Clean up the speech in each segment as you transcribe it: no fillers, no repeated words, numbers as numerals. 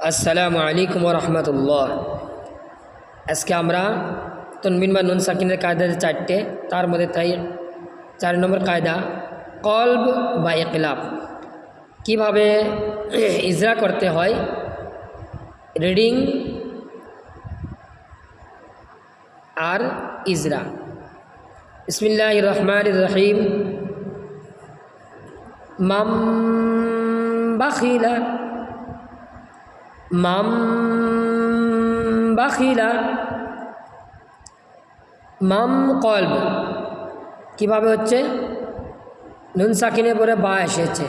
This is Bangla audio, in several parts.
আসসালামু আলাইকুম রহমতুল্লাহ। আজকে আমরা তনবিন বা নুন সাকিনের কায়দা চারটে, তার মধ্যে তাই 4 নম্বর কায়দা কলব বা ইকলাব কীভাবে ইজরা করতে হয়, রিডিং আর ইজরা। বিসমিল্লাহির রহমানির রহিম। মাম বাখিলা মাম বাখিলা, মাম কলব কীভাবে হচ্ছে, নুন সাকিনের পরে বা এসেছে।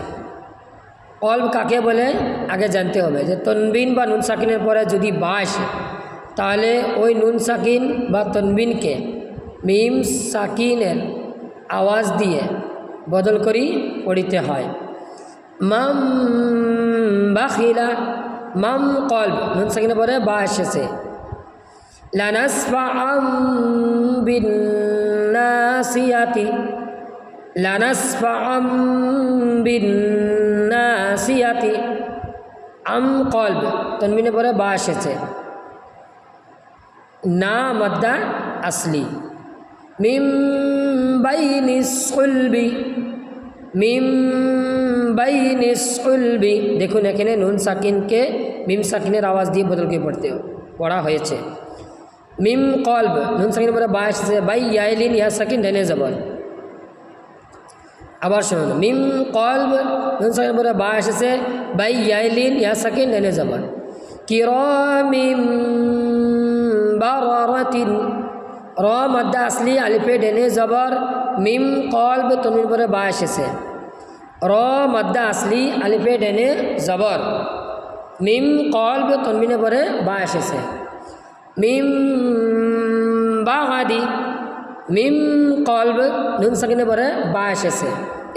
কলব কাকে বলে আগে জানতে হবে, যে তনবিন বা নুন সাকিনের পরে যদি বা আসে তাহলে ওই নুন সাকিন বা তনবিনকে মিম সাকিনের আওয়াজ দিয়ে বদল করি পড়িতে হয়। মাম বাখিলা, মাম কলব নুন সাকিনের পরে বা এসেছে। লানাসফাআম বিন্নাসিয়াতি, লানাসফাআম বিন্নাসিয়াতি, আম কলব তনবিনের পরে বা এসেছে। না মাদ্দা আসলি। মিম বাইনিস সুলবি, মিম বাইনিস সুলবি, দেখুন এখানে নুন সাকিনকে মিম সাকিনের আওয়াজ দিয়ে বদল করে পড়া হয়েছে। মিম কলব নুন সাকিনের পরে বা এসেছে, বাই ইয়াইলিন ইয়া সাকিন ডেনে জবর। আবার শুনুন, মিম কলব নুন সাকিনের পরে বা এসেছে, বাই ইয়াইলিন ইয়া সাকিন ডেনে জবর। কিরামিম বারারাতিন, র মাদ্দা আসলি আলিফে ডেনে জবর। মিম কলব তনবিনের পরে বা এসেছে, র মাদ্দা আসলি আলিফে ডেনে জবর। মিম কলব তনবিনের পরে বা এসেছে। মিম বাগাদি, মিম কলব নুন সাকিনের পরে বা এসেছে।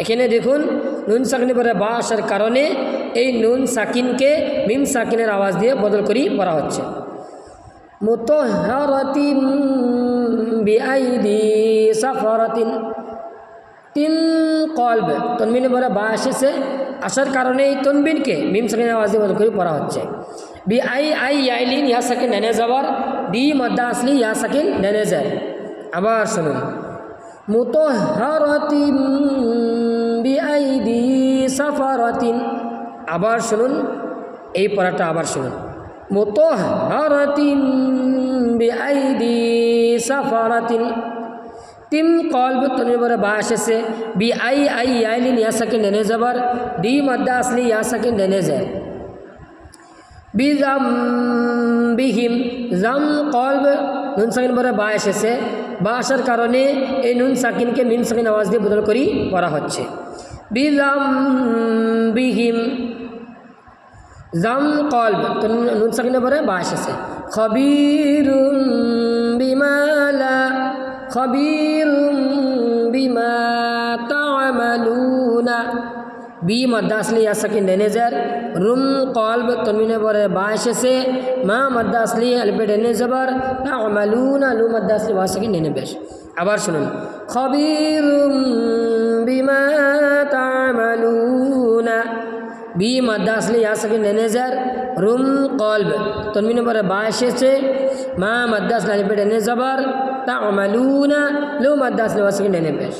এখানে দেখুন নুন সাকিনের পরে বা আসার কারণে এই নুন সাকিনকে মিম সাকিনের আওয়াজ দিয়ে বদল করি পড়া হচ্ছে। মুতাহহারাতিন বিআইদি সাফারাতিন, তিন কলব তনবিনের পরে বা এসেছে, আসার কারণে এই তনবিনকে মিম সাকিনের আওয়াজ দিয়ে বদল করি পড়া হচ্ছে। বি আই আই ইয়াইলিন ইয়া সাকিন ডেনে জবর, দি মাদ্দা আসলি ইয়া সাকিন ডেনে জের। আবার শুনুন, মুতাহহারাতিন বিআইদি সাফারাতিন, আবার শুনুন এই পড়াটা আবার শুনুন। মুতাহহারাতিন বিআইদি সাফারাতিন, তিন কলব তনবিনের পরে বা এসেছে, বি আই আই ইয়াইলিন ইয়া সাকিন ডেনে জবর, দি মাদ্দা আসলি ইয়া সাকিন ডেনে জের। বিজাম বিহিম, জাম কলব নুন সাকিন পরে বা এসেছে, বা আসার কারণে এই নুন সাকিনকে মিম সাকিন আওয়াজ দিয়ে বদল করি পড়া হচ্ছে। বিজাম বিহিম, জাম কলব নুন সাকিনের পরে বা এসেছে। খবীরুম বিমালা, খবীরুম বিমা তা'মালুনা, বি মাদ্দা আসলি ইয়া সাকিন ডেনে জের। রুম কলব তনবিনের পরে বা এসেছে, মা মাদ্দা আসলি আলিফে ডেনে জবর। তা'মালুনা লু মাদ্দা আসলি ওয়া সাকিন ডেনে পেশ। আবার শুনুন, খবীরুম বিমা তা'মালুনা, বি মাদ্দা আসলি ইয়া সাকিন ডেনে জের। রুম কলব তনবিনের পরে বা এসেছে, মা মাদ্দা আসলি আলিফে ডেনে জবর। তা'মালুনা লু মাদ্দা আসলি ওয়া সাকিন ডেনে পেশ।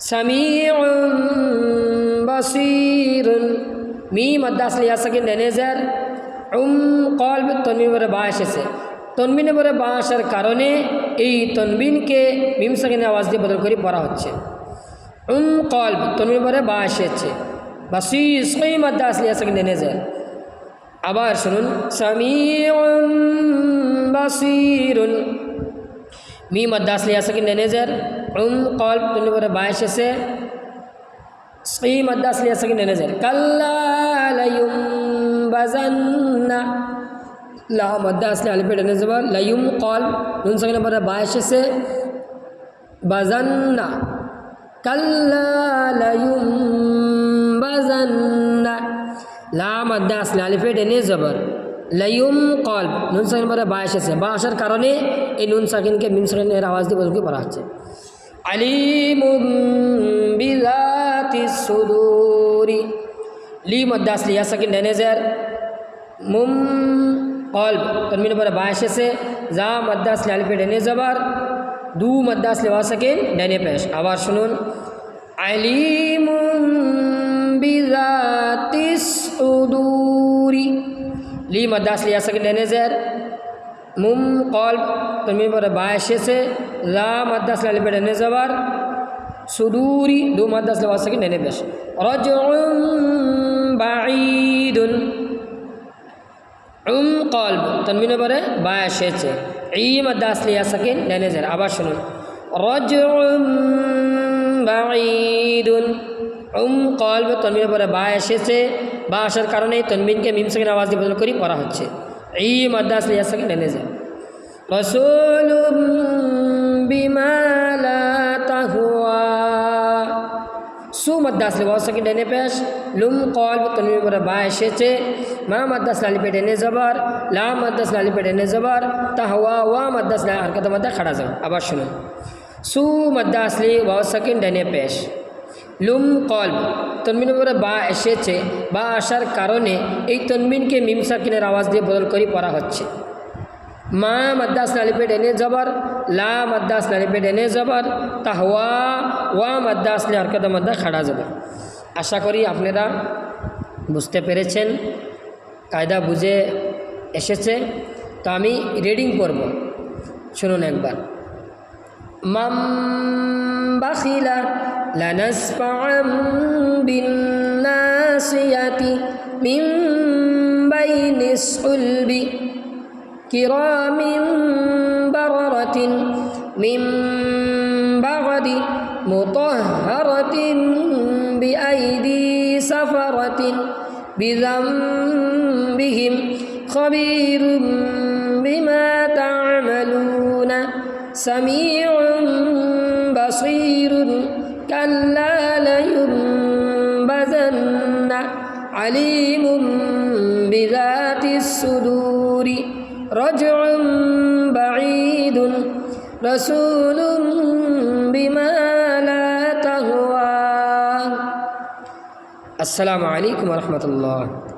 সামিউন বাসীরুন, মি মাদ্দা আসলি ইয়া সাকিন ডেনে জের। কলব তনবিনের পরে বা এসেছে, তনবিনের পরে বা আসার কারণে এই তনবিনকে মিম সাকিনের আওয়াজ দিয়ে বদল করে পড়া হচ্ছে। কলব তনবিনের পরে বা এসেছে, বাসীর সই মাদ্দা আসলি ইয়া সাকিন ডেনে জের। আবার শুনুন, সামিউন বাসীরুন, মি মাদ্দা আসলি ইয়া সাকিন ডেনে জের। কলব তনবিনের পরে বা এসেছে, সই মাদ্দা আসলি ইয়া সাকিন ডেনে জের। কাল্লা লায়ুমবাযান্না, লা মাদ্দা আসলি আলিফে ডেনে জবর। লায়ুম কলব নুন সাকিনের পরে বা এসেছে, বাযান্না, কাল্লা লায়ুমবাযান্না, লা মাদ্দা আসলি আলিফে ডেনে জবর। লায়ুম কলব নুন সাকিনের পরে বা এসেছে, বা আসার কারণে এই নুন সাকিনকে মিম সাকিনের আওয়াজ দিয়ে বদল করে পড়া হচ্ছে। আলিমুম বিযাতিস সুদূরি, লি মাদ্দা আসলি ইয়া সাকিন ডেনে জের। মুম কলব তনবিনের পরে বা এসেছে যা মাদ্দা আসলে আলিফে ডানে জবর দু মাদ্দা আসলে ওয়া সাকিন ডানে পেশ আবার শুনুন আলিমুম বিযাতিস সুদুরি লি মাদ্দা আসলে ইয়া সাকিন ডানে জের মুম কলব তনবিনের পরে বা এসেছে যা মাদ্দা আসলে আলিফে ডানে জবর সুদুরি দু মাদ্দা আসলে ওয়া সাকিন ডানে পেশ রাজউম বাঈদুন কলব তনবিনের পরে বা এসেছে ই মাদ্দা আসলে ইয়া সাকিন ডানে জের আবার শুনুন রাজউম বাঈদুন কলব তনবিনের পরে বা এসেছে বা আসার কারণে তনবিনকে মিম সাকিন আওয়াজ দিয়ে বদল করে পড়া হচ্ছে ই মাদ্দা আসলে ইয়া সাকিন ডানে জের রাসূলুম বিমা লা তাহওয়া সু মাদ্দা আসলে ওয়া সাকিন ডানে পেশ লুম কলব তনবিনের পরে বা এসেছে মা মাদ্দা আসলে আলিফে ডানে জবর লা মাদ্দা আসলে আলিফে ডানে জবর তাহওয়া ওয়া মাদ্দা আসলে হরকত মাদ্দা খাড়া যাও আবার শুনুন সু মাদ্দা আসলে ওয়া সাকিন ডানে পেশ লুম কলব তনবিনের পরে বা এসেছে বা আসার কারণে এই তনবিনকে মিম সাকিনের আওয়াজ দিয়ে বদল করে পড়া হচ্ছে মা মাদ্দা আসলে আলিফে ডানে জবর লা মাদ্দা আসলে আলিফে ডানে জবর তাহওয়া ওয়া মাদ্দা আসলে হরকত মাদ্দা খাড়া যাবে আশা করি আপনারা বুঝতে পেরেছেন কায়দা বুঝে এসেছে তো আমি রিডিং পড়ব শুনুন একবার মাম বাখিলা লানাসফাআম বিন্নাসিয়াতি মিন বাইনিস সুলবি কিরামিন বারারাতিন মিন বাগদি মুতাহহারাতিন বিআইদি সাফারাতিন বিযামবিহিম খবীরুম বিমা তা'মালুনা সামিউন বাসীরুন কাল্লা লায়ুনবাযান্না আলীমুম বিযাতিস সুদূরি রাজউম বাঈদুন রাসূলুম বিমা লা তাহওয়া। আসসালামু আলাইকুম ওয়া রাহমাতুল্লাহ।